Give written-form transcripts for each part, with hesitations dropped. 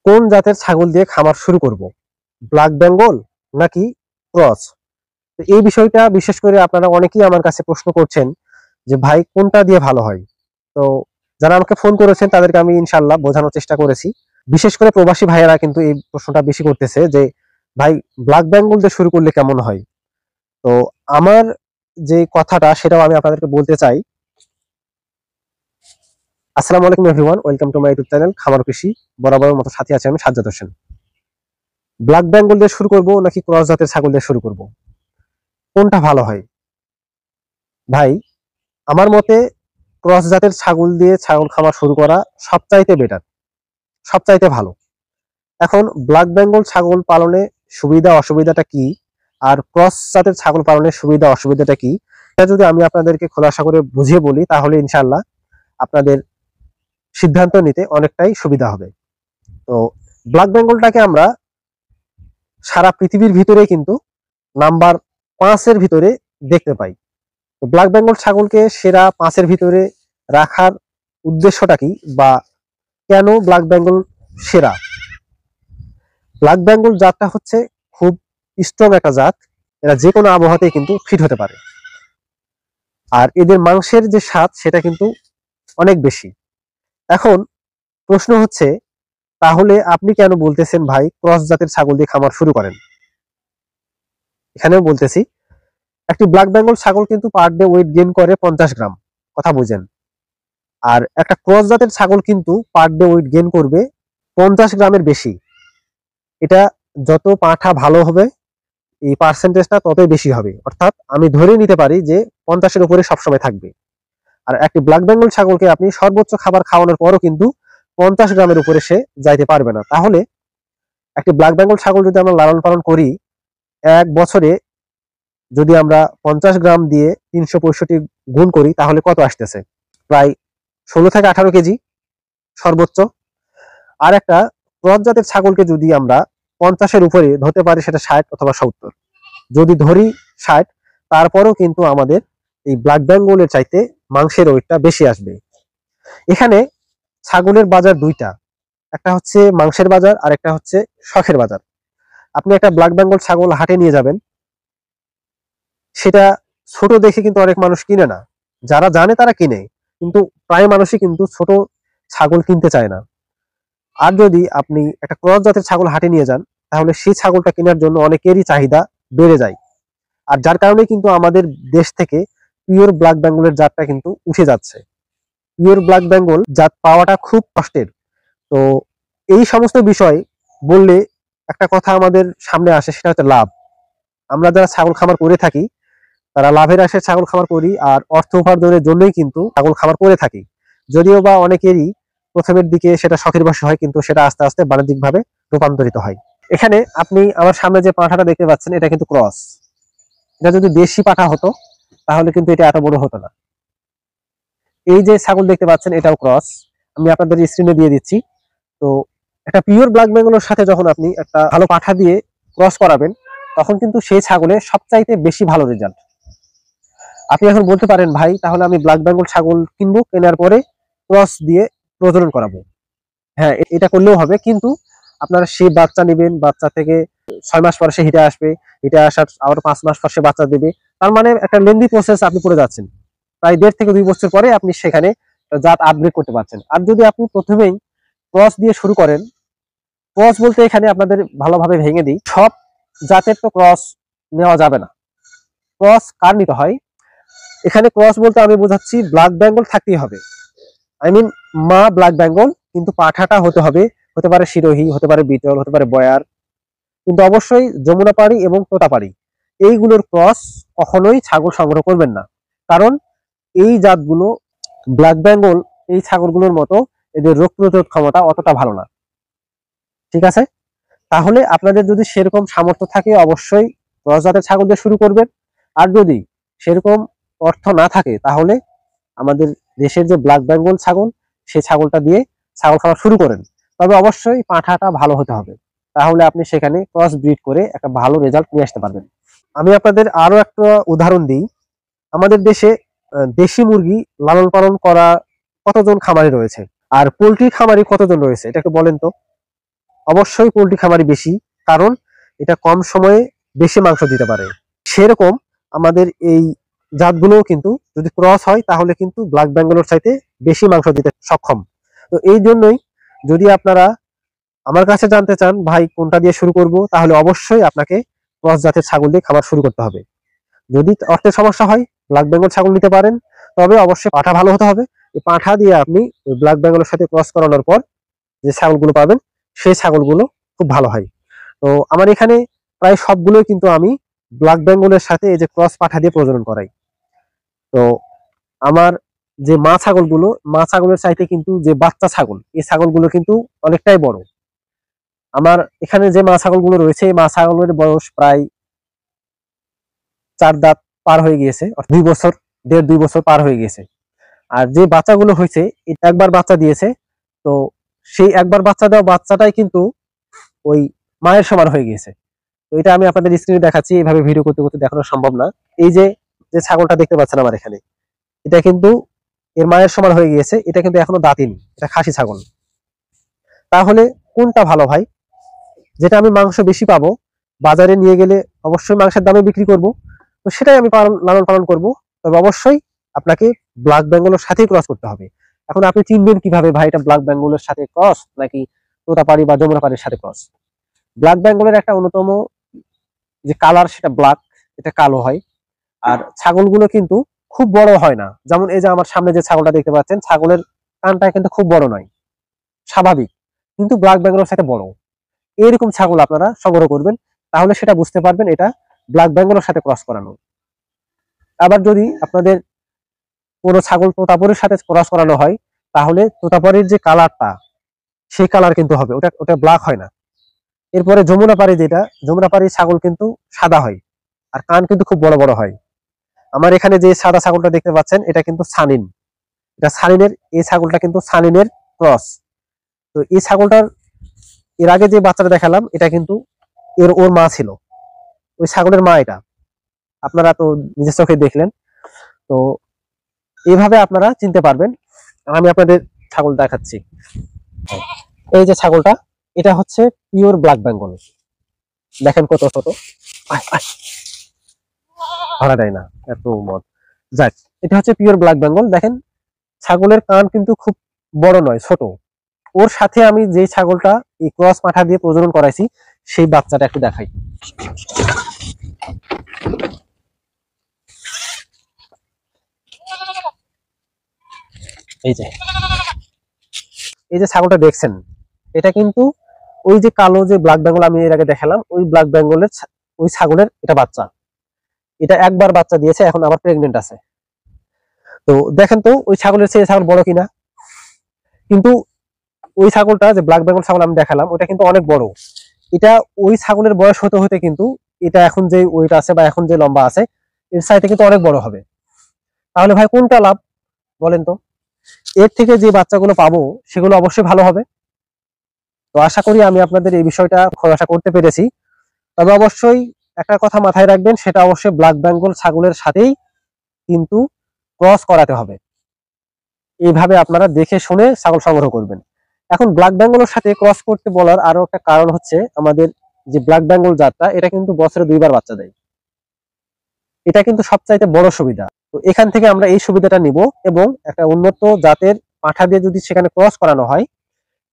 কোন জাতের ছাগল দিয়ে খামার শুরু করব, ব্ল্যাক বেঙ্গল নাকি ক্রস? তো এই বিষয়টা বিশেষ করে আপনারা অনেকেই আমার কাছে প্রশ্ন করছেন যে ভাই কোনটা দিয়ে ভালো হয়। তো যারা আমাকে ফোন করেছেন তাদেরকে আমি ইনশাল্লাহ বোঝানোর চেষ্টা করেছি। বিশেষ করে প্রবাসী ভাইয়েরা কিন্তু এই প্রশ্নটা বেশি করতেছে যে ভাই ব্ল্যাক বেঙ্গল দিয়ে শুরু করলে কেমন হয়। তো আমার যে কথাটা সেটাও আমি আপনাদেরকে বলতে চাই। আসসালামু আলাইকুম everyone, welcome to my YouTube channel খামার কৃষি। বরাবরের মতো সাথে আছে আমি সাজ্জাদ হোসেন। ব্ল্যাক বেঙ্গল দিয়ে শুরু করব নাকি ক্রস জাতের ছাগল দিয়ে শুরু করব, কোনটা ভালো হয়? ভাই আমার মতে ক্রস জাতের ছাগল দিয়ে ছাগল খামার শুরু করা সবচাইতে বেটার, সবচাইতে ভালো। এখন ব্ল্যাক বেঙ্গল ছাগল পালনে সুবিধা অসুবিধাটা কি, আর ক্রস জাতের ছাগল পালনের সুবিধা অসুবিধাটা কি, এটা যদি আমি আপনাদেরকে খোলাসা করে বুঝিয়ে বলি তাহলে ইনশাল্লাহ আপনাদের সিদ্ধান্ত নিতে অনেকটাই সুবিধা হবে। তো ব্ল্যাক বেঙ্গলটাকে আমরা সারা পৃথিবীর ভিতরে কিন্তু নাম্বার 5-এর ভিতরে দেখতে পাই। তো ব্ল্যাক বেঙ্গল ছাগলকে সেরা 5-এর ভিতরে রাখার উদ্দেশ্যটা কি, বা কেন ব্ল্যাক বেঙ্গল সেরা? ব্ল্যাক বেঙ্গল জাতটা হচ্ছে খুব স্ট্রং একটা জাত। এরা যে কোনো আবহাওয়াতেই কিন্তু ফিট হতে পারে, আর এদের মাংসের যে স্বাদ সেটা কিন্তু অনেক বেশি। এখন প্রশ্ন হচ্ছে, তাহলে আপনি কেন বলতেছেন ভাই ক্রস জাতের ছাগল দিয়ে খামার শুরু করেন? এখানেও বলতেছি, একটি ব্ল্যাক বেঙ্গল ছাগল কিন্তু পার ডে ওয়েট গেইন করে 50 গ্রাম, কথা বুঝেন। আর একটা ক্রস জাতের ছাগল কিন্তু পার ডে ওয়েট গেইন করবে 50 গ্রামের বেশি। এটা যত পাঠা ভালো হবে এই পার্সেন্টেজটা ততই বেশি হবে, অর্থাৎ আমি ধরে নিতে পারি যে 50-এর উপরে সবসময় থাকবে। আর একটি ব্ল্যাক বেঙ্গল ছাগলকে আপনি সর্বোচ্চ খাবার খাওয়ানোর পরও কিন্তু 50 গ্রামের উপরে সে যাইতে পারবে না। তাহলে একটি ব্ল্যাক বেঙ্গল ছাগল যদি আমরা লালন পালন করি, এক বছরে যদি আমরা 50 গ্রাম দিয়ে 365 গুণ করি তাহলে কত আসতেছে? প্রায় 16 থেকে 18 কেজি সর্বোচ্চ। আর একটা ক্রস জাতের ছাগলকে যদি আমরা 50-এর উপরে ধরতে পারি, সেটা 60 অথবা 70, যদি ধরি 60, তারপরেও কিন্তু আমাদের এই ব্ল্যাক বেঙ্গলের চাইতে মাংসের ওয়েটটা বেশি আসবে। এখানে ছাগলের বাজার দুইটা, একটা হচ্ছে মাংসের বাজার আর একটা হচ্ছে শখের বাজার। আপনি একটা ব্ল্যাক বেঙ্গল ছাগল হাটে নিয়ে যাবেন, সেটা ছোট দেখে কিন্তু অনেক মানুষ কিনে না। যারা জানে তারা কিনে, কিন্তু প্রায় মানুষই কিন্তু ছোট ছাগল কিনতে চায় না। আর যদি আপনি একটা ক্রস জাতের ছাগল হাটে নিয়ে যান, তাহলে সেই ছাগলটা কেনার জন্য অনেকেরই চাহিদা বেড়ে যায়। আর যার কারণে কিন্তু আমাদের দেশ থেকে পিওর ব্ল্যাক বেঙ্গলের জাতটা কিন্তু উঠে যাচ্ছে। পিওর ব্ল্যাক বেঙ্গল জাত পাওয়াটা খুব কষ্টের। তো এই সমস্ত বিষয় বললে একটা কথা আমাদের সামনে আসে, সেটা হচ্ছে লাভ। আমরা যারা ছাগল খামার করে থাকি তারা লাভের আশায় ছাগল খামার করি, আর অর্থ উপার্জনের জন্যই কিন্তু ছাগল খামার করে থাকি। যদিও বা অনেকেরই প্রথমের দিকে সেটা শখের বশে হয়, কিন্তু সেটা আস্তে আস্তে বাণিজ্যিকভাবে রূপান্তরিত হয়। এখানে আপনি আমার সামনে যে পাঁঠাটা দেখতে পাচ্ছেন, এটা কিন্তু ক্রস। এটা যদি দেশি পাঠা হতো তাহলে কিন্তু এটা এত বড় হতো না। এই যে ছাগল দেখতে পাচ্ছেন এটাও ক্রস, আমি আপনাদের স্ক্রিনে দিয়ে দিচ্ছি। তো একটা পিওর ব্ল্যাক বেঙ্গলের সাথে যখন আপনি একটা ভালো পাঠা দিয়ে ক্রস করাবেন, তখন কিন্তু সেই ছাগলের সবচাইতে বেশি ভালো রেজাল্ট। আপনি এখন বলতে পারেন ভাই তাহলে আমি ব্ল্যাক বেঙ্গল ছাগল কিনবো, কেনার পরে ক্রস দিয়ে প্রজনন করাবো। হ্যাঁ, এটা করলেও হবে, কিন্তু আপনারা সে বাচ্চা নেবেন, বাচ্চা থেকে 6 মাস পরে সে হিটে আসবে, হিটে আসার আবার 5 মাস পর সে বাচ্চা দেবে। তার মানে একটা লেন্দি প্রসেস আপনি পড়ে যাচ্ছেন। প্রায় 1.5 থেকে 2 বছর পরে আপনি সেখানে জাত আপগ্রেড করতে পারছেন। আর যদি আপনি প্রথমেই ক্রস দিয়ে শুরু করেন, ক্রস বলতে এখানে আপনাদের ভালোভাবে ভেঙে দিই, সব জাতের তো ক্রস নেওয়া যাবে না। ক্রস কার নিতে হয়? এখানে ক্রস বলতে আমি বোঝাচ্ছি ব্ল্যাক বেঙ্গল থাকতেই হবে, আই মিন মা ব্ল্যাক বেঙ্গল, কিন্তু পাঠাটা হতে হবে, হতে পারে সিরোহী, হতে পারে বিটল, হতে পারে বয়ার, কিন্তু অবশ্যই যমুনাপাড়ি এবং তোতাপাড়ি এইগুলোর ক্রস কখনোই ছাগল সংগ্রহ করবেন না। কারণ এই জাতগুলো ব্ল্যাক বেঙ্গল এই ছাগলগুলোর মতো এদের রোগ প্রতিরোধ ক্ষমতা অতটা ভালো না। ঠিক আছে, তাহলে আপনাদের যদি সেরকম সামর্থ্য থাকে অবশ্যই ক্রস জাতের ছাগল দিয়ে শুরু করবেন। আর যদি সেরকম অর্থ না থাকে তাহলে আমাদের দেশের যে ব্ল্যাক বেঙ্গল ছাগল, সেই ছাগলটা দিয়ে ছাগল খাওয়া শুরু করেন। তবে অবশ্যই পাঁঠাটা ভালো হতে হবে, তাহলে আপনি সেখানে ক্রস ব্রিড করে একটা ভালো রেজাল্ট নিয়ে আসতে পারবেন। আমি আপনাদের আরো একটা উদাহরণ দিই। আমাদের দেশে দেশি মুরগি লালন পালন করা কতজন খামারি রয়েছে, আর পোল্ট্রি খামারি কতজন রয়েছে, এটা একটু বলেন তো। অবশ্যই পোল্ট্রি খামারই বেশি, কারণ এটা কম সময়ে বেশি মাংস দিতে পারে। সেরকম আমাদের এই জাতগুলোও কিন্তু যদি ক্রস হয় তাহলে কিন্তু ব্ল্যাক বেঙ্গলের চাইতে বেশি মাংস দিতে সক্ষম। তো এই জন্যই যদি আপনারা আমার কাছে জানতে চান ভাই কোনটা দিয়ে শুরু করব, তাহলে অবশ্যই আপনাকে ক্রস জাতের ছাগল দিয়ে খামার শুরু করতে হবে। যদি অর্থের সমস্যা হয় ব্ল্যাক বেঙ্গল ছাগল নিতে পারেন, তবে অবশ্যই পাঠা ভালো হতে হবে। এই পাঠা দিয়ে আপনি ওই ব্ল্যাক বেঙ্গলের সাথে ক্রস করানোর পর যে ছাগলগুলো পাবেন সেই ছাগলগুলো খুব ভালো হয়। তো আমার এখানে প্রায় সবগুলোই কিন্তু আমি ব্ল্যাক বেঙ্গলের সাথে এই যে ক্রস পাঠা দিয়ে প্রজনন করাই। তো আমার যে মা ছাগলের চাইতে কিন্তু যে বাচ্চা ছাগল, এই ছাগলগুলো কিন্তু অনেকটাই বড়। আমার এখানে যে মা ছাগলগুলো রয়েছে এই মা ছাগলের বয়স প্রায় 4 দাঁত পার হয়ে গিয়েছে, 2 বছর, 1.5-2 বছর পার হয়ে গেছে। আর যে বাচ্চাগুলো হয়েছে একবার বাচ্চা দিয়েছে, তো সেই একবার বাচ্চা দেওয়া বাচ্চাটাই কিন্তু ওই মায়ের সমান হয়ে গিয়েছে। তো এটা আমি আপনাদের স্ক্রিনে দেখাচ্ছি, এইভাবে ভিডিও করতে করতে দেখানো সম্ভব না। এই যে যে ছাগলটা দেখতে পাচ্ছেন আমার এখানে, এটা কিন্তু এর মায়ের সমান হয়ে গিয়েছে। এটা কিন্তু এখনো দাঁতিনি, এটা খাসি ছাগল। তাহলে কোনটা ভালো ভাই? যেটা আমি মাংস বেশি পাবো, বাজারে নিয়ে গেলে অবশ্যই মাংসের দামে বিক্রি করব, তো সেটাই আমি লালন পালন করব। তবে অবশ্যই আপনাকে ব্ল্যাক বেঙ্গলের সাথে ক্রস করতে হবে। এখন আপনি চিনবেন কিভাবে ভাই এটা ব্ল্যাক বেঙ্গলের সাথে ক্রস নাকি তোতাপাড়ি বা যমুনাপাড়ির সাথে ক্রস? ব্ল্যাক বেঙ্গলের একটা অন্যতম যে কালার সেটা ব্ল্যাক, এটা কালো হয়। আর ছাগলগুলো কিন্তু খুব বড় হয় না। যেমন এই যে আমার সামনে যে ছাগলটা দেখতে পাচ্ছেন, ছাগলের কানটা কিন্তু খুব বড় নয়, স্বাভাবিক, কিন্তু ব্ল্যাক বেঙ্গলের সাথে বড়। এরকম ছাগল আপনারা সংগ্রহ করবেন, তাহলে সেটা বুঝতে পারবেন এটা ব্ল্যাক বেঙ্গলের সাথে ক্রস করানো। আবার যদি আপনাদের কোনো ছাগল তোতাপুরির সাথে ক্রস করানো হয়, তাহলে তোতাপুরির যে কালারটা সেই কালার কিন্তু হবে, ওটা ওটা ব্ল্যাক হয় না। এরপরে যমুনাপাড়ি, যেটা যমুনাপাড়ির ছাগল কিন্তু সাদা হয়, আর কান কিন্তু খুব বড় বড় হয়। আমার এখানে যে সাদা ছাগলটা দেখতে পাচ্ছেন এটা কিন্তু সানিন, এটা সানিনের, এই ছাগলটা কিন্তু সানিনের ক্রস। তো এই ছাগলটার এর আগে যে বাচ্চাটা দেখালাম এটা কিন্তু ওর মা ছিল, ওই ছাগলের মা এটা, আপনারা তো নিজের চোখে দেখলেন। তো এইভাবে আপনারা চিনতে পারবেন। আমি আপনাদের ছাগল দেখাচ্ছি। এই যে ছাগলটা, এটা হচ্ছে পিওর ব্ল্যাক বেঙ্গল, দেখেন কত ছোট, ধরা দেয় না এত মত। যাক, এটা হচ্ছে পিওর ব্ল্যাক বেঙ্গল। দেখেন ছাগলের কান কিন্তু খুব বড় নয়, ছোট। ওর সাথে আমি যে ছাগলটা এই ক্রস পাঠা দিয়ে প্রজনন করাইছি সেই বাচ্চাটা একটু দেখাই। এই যে এই যে ছাগলটা দেখছেন, এটা কিন্তু ওই যে কালো যে ব্ল্যাক বেঙ্গল আমি এর আগে দেখালাম, ওই ব্ল্যাক বেঙ্গলের ওই ছাগলের এটা বাচ্চা। এটা একবার বাচ্চা দিয়েছে, এখন আবার প্রেগনেন্ট আছে। তো দেখেন তো ওই ছাগলের চেয়ে ছাগল বড় কিনা। কিন্তু ওই ছাগলটা যে ব্ল্যাক বেঙ্গল ছাগল আমি দেখালাম ওটা কিন্তু অনেক বড়। এটা ওই ছাগলের বয়স হতে হতে কিন্তু এটা এখন যে ওয়েট আছে বা এখন যে লম্বা আছে এর চাইতে কিন্তু অনেক বড় হবে। তাহলে ভাই কোনটা লাভ বলেন তো? এর থেকে যে বাচ্চাগুলো পাবো সেগুলো অবশ্যই ভালো হবে। তো আশা করি আমি আপনাদের এই বিষয়টা খোলাসা করতে পেরেছি। তবে অবশ্যই একটা কথা মাথায় রাখবেন, সেটা অবশ্যই ব্ল্যাক বেঙ্গল ছাগলের সাথেই কিন্তু ক্রস করাতে হবে। এইভাবে আপনারা দেখে শুনে ছাগল সংগ্রহ করবেন। এখন ব্ল্যাক বেঙ্গলের সাথে ক্রস করতে বলার আরো একটা কারণ হচ্ছে, আমাদের যে ব্ল্যাক বেঙ্গল জাতটা এটা কিন্তু বছরে 2বার বাচ্চা দেয়। এটা কিন্তু সবচাইতে বড় সুবিধা। তো এখান থেকে আমরা এই সুবিধাটা নিব, এবং একটা উন্নত জাতের পাঠা দিয়ে যদি সেখানে ক্রস করানো হয়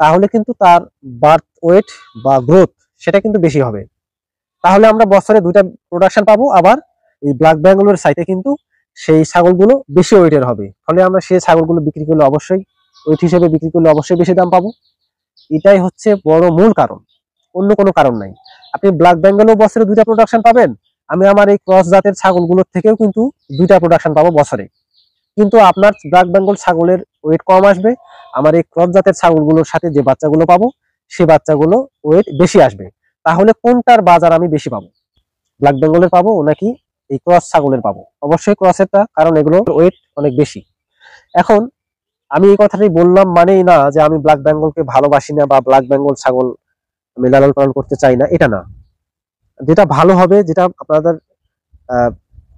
তাহলে কিন্তু তার বার্থ ওয়েট বা গ্রোথ সেটা কিন্তু বেশি হবে। তাহলে আমরা বছরে 2টা প্রোডাকশন পাবো, আবার এই ব্ল্যাক বেঙ্গলের সাইতে কিন্তু সেই ছাগলগুলো বেশি ওয়েটের হবে। ফলে আমরা সেই ছাগলগুলো বিক্রি করলে অবশ্যই ওয়েট হিসেবে বিক্রি করলে অবশ্যই বেশি দাম পাবো। এটাই হচ্ছে বড় মূল কারণ, অন্য কোনো কারণ নাই। আপনি ব্ল্যাক বেঙ্গলও বছরে 2টা প্রোডাকশন পাবেন, আমি আমার এই ক্রস জাতের ছাগলগুলোর থেকেও কিন্তু 2টা প্রোডাকশন পাবো বছরে। কিন্তু আপনার ব্ল্যাক বেঙ্গল ছাগলের ওয়েট কম আসবে, আমার এই ক্রস জাতের ছাগলগুলোর সাথে যে বাচ্চাগুলো পাবো সেই বাচ্চাগুলো ওয়েট বেশি আসবে। তাহলে কোনটার বাজার আমি বেশি পাবো? ব্ল্যাক বেঙ্গলের পাবো নাকি এই ক্রস ছাগলের পাবো? অবশ্যই ক্রসেরটা, কারণ এগুলো ওয়েট অনেক বেশি। এখন আমি এই কথাটাই বললাম মানেই না যে আমি ব্ল্যাক বেঙ্গলকে ভালোবাসি না বা ব্ল্যাক বেঙ্গল ছাগল আমি লালন পালন করতে চাই না, এটা না। যেটা ভালো হবে, যেটা আপনাদের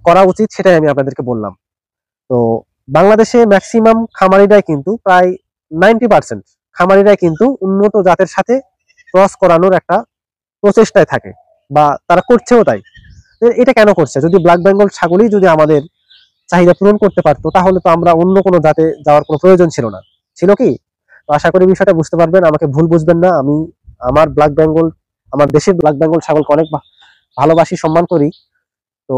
করা উচিত সেটাই আমি আপনাদেরকে বললাম। তো বাংলাদেশে ম্যাক্সিমাম খামারিরাই কিন্তু প্রায় 90% খামারিরাই কিন্তু উন্নত জাতের সাথে ক্রস করানোর একটা প্রচেষ্টায় থাকে, বা তারা করছেও তাই। এটা কেন করছে? যদি ব্ল্যাক বেঙ্গল ছাগলই যদি আমাদের চাহিদা পূরণ করতে পারতো, তাহলে তো আমরা অন্য কোনো জাতে যাওয়ার কোনো প্রয়োজন ছিল না, ছিল কি? তো আশা করি বিষয়টা বুঝতে পারবেন, আমাকে ভুল বুঝবেন না। আমি আমার ব্ল্যাক বেঙ্গল, আমার দেশের ব্ল্যাক বেঙ্গল ছাগলকে অনেক ভালোবাসি, সম্মান করি। তো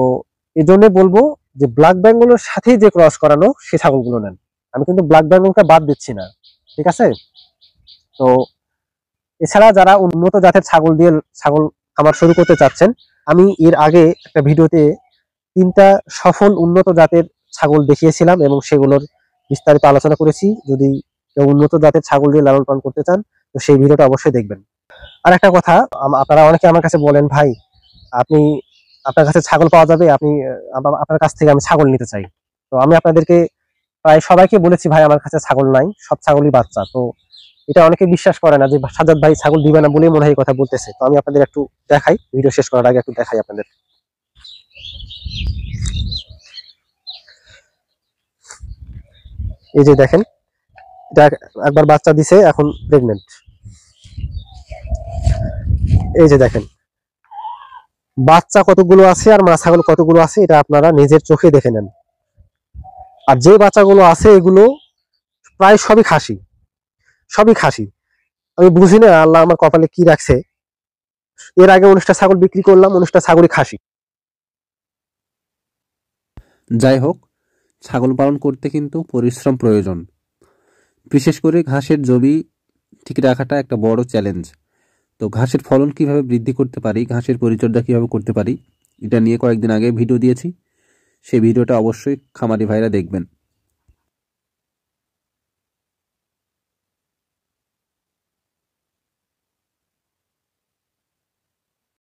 এই জন্য বলবো যে ব্ল্যাক বেঙ্গলের সাথেই যে ক্রস করানো সে ছাগলগুলো নেন। আমি কিন্তু ব্ল্যাক বেঙ্গলকে বাদ দিচ্ছি না, ঠিক আছে? তো এছাড়া যারা উন্নত জাতের ছাগল দিয়ে ছাগল খামার শুরু করতে চাচ্ছেন, আমি এর আগে একটা ভিডিওতে 3টা সফল উন্নত জাতের ছাগল দেখিয়েছিলাম এবং সেগুলোর বিস্তারিত আলোচনা করেছি। যদি কেউ উন্নত জাতের ছাগল দিয়ে লালন পালন করতে চান, তো সেই ভিডিওটা অবশ্যই দেখবেন। আর একটা কথা, আপনারা অনেকে আমার কাছে বলেন, ভাই আপনি, আপনার কাছে ছাগল পাওয়া যাবে, আপনি আপনার কাছ থেকে আমি ছাগল নিতে চাই। তো আমি আপনাদেরকে প্রায় সবাইকে বলেছি, ভাই আমার কাছে ছাগল নাই, সব ছাগলই বাচ্চা। তো এটা অনেকে বিশ্বাস করে না যে সাজ্জাদ ভাই ছাগল দিবে না বলেই মনে হয় এই কথা বলতেছে। তো আমি আপনাদের একটু দেখাই, ভিডিও শেষ করার আগে একটু দেখাই আপনাদের। এই যে দেখেন, এটা একবার বাচ্চা দিছে, এখন প্রেগনেন্ট। এই যে দেখেন বাচ্চা কতগুলো আছে আর মা ছাগল কতগুলো আছে, এটা আপনারা নিজের চোখে দেখে নেন। আর যে বাচ্চাগুলো আছে এগুলো প্রায় সবই খাসি, সবই খাসি। আমি বুঝি না আল্লাহ আমার কপালে কি রাখছে, এর আগে 19টা ছাগল বিক্রি করলাম, 19টা ছাগলই খাসি। যাই হোক, ছাগল পালন করতে কিন্তু পরিশ্রম প্রয়োজন। বিশেষ করে ঘাসের জমি ঠিক রাখাটা একটা বড় চ্যালেঞ্জ। তো ঘাসের ফলন কিভাবে বৃদ্ধি করতে পারি, ঘাসের পরিচর্যা কিভাবে করতে পারি, এটা নিয়ে কয়েকদিন আগে ভিডিও দিয়েছি। সেই ভিডিওটা অবশ্যই খামারি ভাইরা দেখবেন।